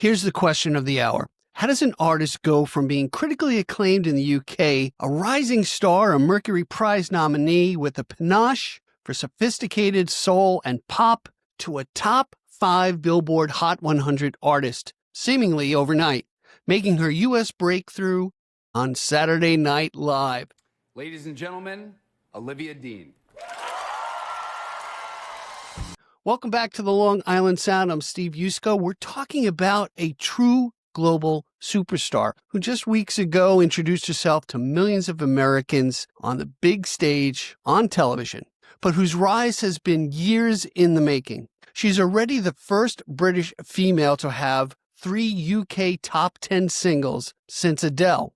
Here's the question of the hour. How does an artist go from being critically acclaimed in the UK, a rising star, a Mercury Prize nominee with a panache for sophisticated soul and pop, to a top 5 Billboard Hot 100 artist, seemingly overnight, making her U.S. breakthrough on Saturday Night Live? Ladies and gentlemen, Olivia Dean. Welcome back to the Long Island Sound. I'm Steve Yusko. We're talking about a true global superstar who just weeks ago introduced herself to millions of Americans on the big stage on television, but whose rise has been years in the making. She's already the first British female to have 3 UK top 10 singles since Adele.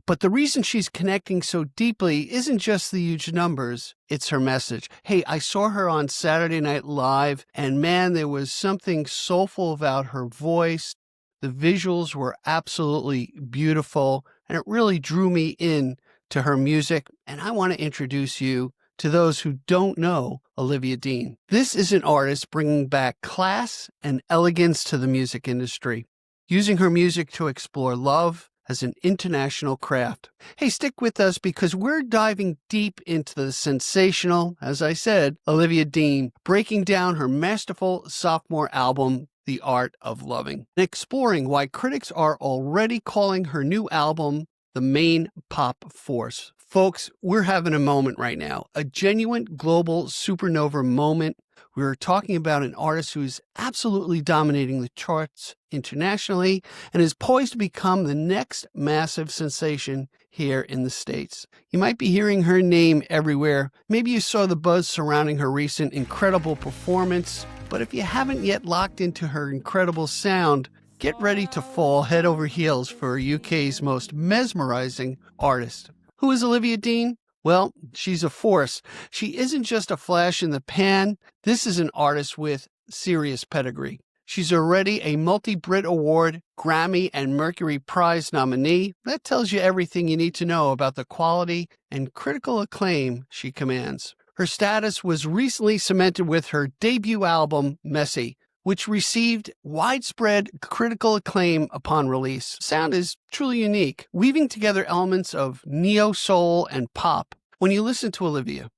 But the reason she's connecting so deeply isn't just the huge numbers, it's her message. Hey, I saw her on Saturday Night Live, and man, there was something soulful about her voice. The visuals were absolutely beautiful, and it really drew me in to her music. And I want to introduce you to those who don't know Olivia Dean. This is an artist bringing back class and elegance to the music industry, using her music to explore love as an international craft. Hey, stick with us because we're diving deep into the sensational, as I said, Olivia Dean, breaking down her masterful sophomore album, The Art of Loving, and exploring why critics are already calling her new album the main pop force. Folks, we're having a moment right now, a genuine global supernova moment. We're talking about an artist who's absolutely dominating the charts internationally and is poised to become the next massive sensation here in the States. You might be hearing her name everywhere. Maybe you saw the buzz surrounding her recent incredible performance, but if you haven't yet locked into her incredible sound, get ready to fall head over heels for UK's most mesmerizing artist. Who is Olivia Dean? Well, she's a force. She isn't just a flash in the pan. This is an artist with serious pedigree. She's already a multi-Brit Award, Grammy, and Mercury Prize nominee. That tells you everything you need to know about the quality and critical acclaim she commands. Her status was recently cemented with her debut album, Messy, which received widespread critical acclaim upon release. Sound is truly unique, weaving together elements of neo-soul and pop. When I listen to Olivia,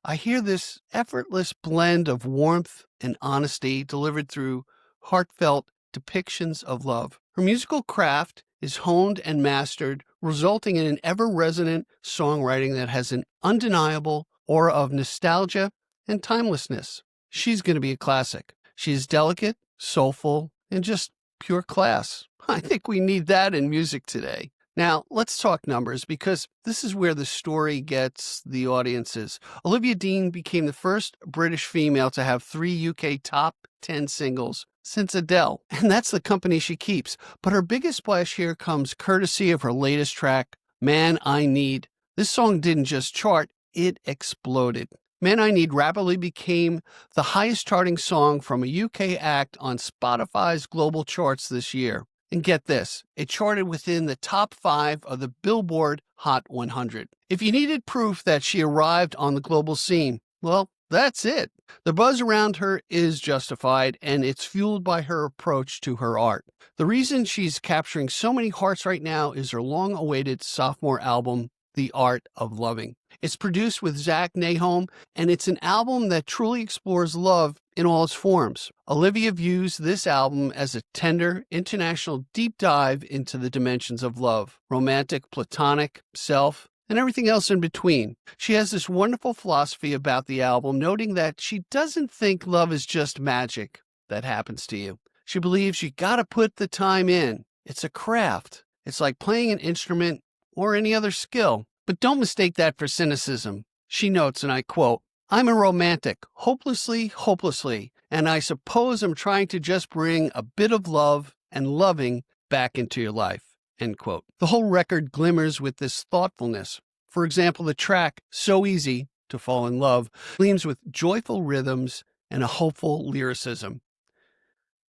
I hear this effortless blend of warmth and honesty delivered through heartfelt depictions of love. Her musical craft is honed and mastered, resulting in an ever-resonant songwriting that has an undeniable aura of nostalgia and timelessness. She's going to be a classic. She's delicate, soulful, and just pure class. I think we need that in music today. Now, let's talk numbers because this is where the story gets the audiences. Olivia Dean became the first British female to have 3 UK top 10 singles since Adele, and that's the company she keeps. But her biggest splash here comes courtesy of her latest track, Man I Need. This song didn't just chart, it exploded. Man I Need rapidly became the highest charting song from a UK act on Spotify's global charts this year. And get this, it charted within the top 5 of the Billboard Hot 100. If you needed proof that she arrived on the global scene, well, that's it. The buzz around her is justified, and it's fueled by her approach to her art. The reason she's capturing so many hearts right now is her long-awaited sophomore album, The Art of Loving. It's produced with Zach Nahom, and it's an album that truly explores love in all its forms. Olivia views this album as a tender, international deep dive into the dimensions of love, romantic, platonic, self, and everything else in between. She has this wonderful philosophy about the album, noting that she doesn't think love is just magic that happens to you. She believes you gotta put the time in. It's a craft. It's like playing an instrument or any other skill. But don't mistake that for cynicism. She notes, and I quote, I'm a romantic, hopelessly, and I suppose I'm trying to just bring a bit of love and loving back into your life, end quote. The whole record glimmers with this thoughtfulness. For example, the track, So Easy to Fall in Love, gleams with joyful rhythms and a hopeful lyricism.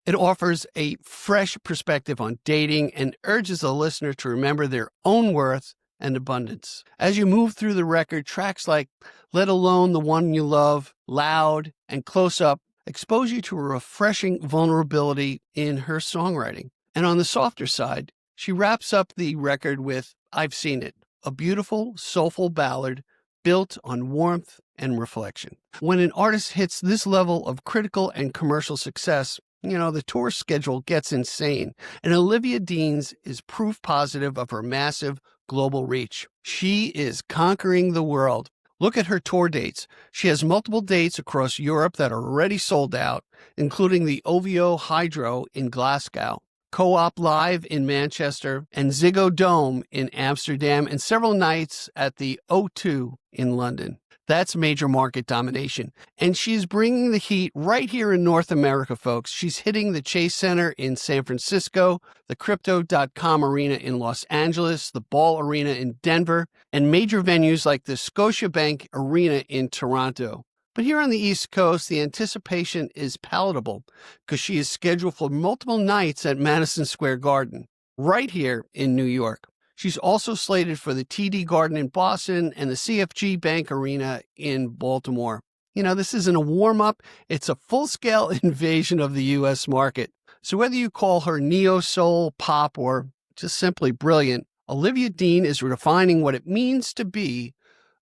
It offers a fresh perspective on dating and urges the listener to remember their own worth and abundance. As you move through the record, tracks like Let Alone the One You Love, Loud, and Close Up expose you to a refreshing vulnerability in her songwriting. And on the softer side, she wraps up the record with I've Seen It, a beautiful, soulful ballad built on warmth and reflection. When an artist hits this level of critical and commercial success, the tour schedule gets insane, and Olivia Dean's is proof positive of her massive global reach. She is conquering the world. Look at her tour dates. She has multiple dates across Europe that are already sold out, including the OVO Hydro in Glasgow, Co-op Live in Manchester, and Ziggo Dome in Amsterdam, and several nights at the O2 in London. That's major market domination. And she's bringing the heat right here in North America, folks. She's hitting the Chase Center in San Francisco, the Crypto.com Arena in Los Angeles, the Ball Arena in Denver, and major venues like the Scotiabank Arena in Toronto. But here on the East Coast, the anticipation is palatable because she is scheduled for multiple nights at Madison Square Garden, right here in New York. She's also slated for the TD Garden in Boston and the CFG Bank Arena in Baltimore. This isn't a warm-up, it's a full-scale invasion of the U.S. market. So whether you call her neo-soul, pop, or just simply brilliant, Olivia Dean is redefining what it means to be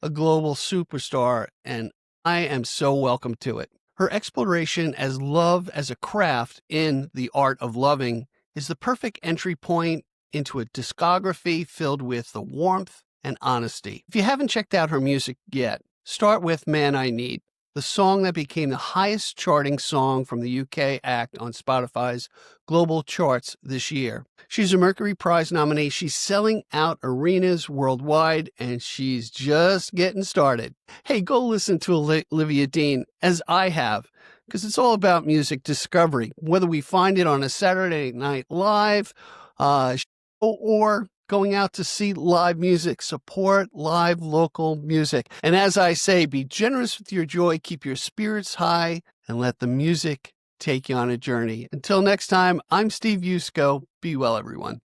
a global superstar, and I am so welcome to it. Her exploration as love as a craft in the art of loving is the perfect entry point into a discography filled with the warmth and honesty. If you haven't checked out her music yet, start with Man I Need, the song that became the highest charting song from the UK act on Spotify's global charts this year. She's a Mercury Prize nominee. She's selling out arenas worldwide, and she's just getting started. Hey, go listen to Olivia Dean, as I have, because it's all about music discovery, whether we find it on a Saturday Night Live, or going out to see live music. Support live local music. And as I say, be generous with your joy, keep your spirits high, and let the music take you on a journey. Until next time, I'm Steve Yusko. Be well, everyone.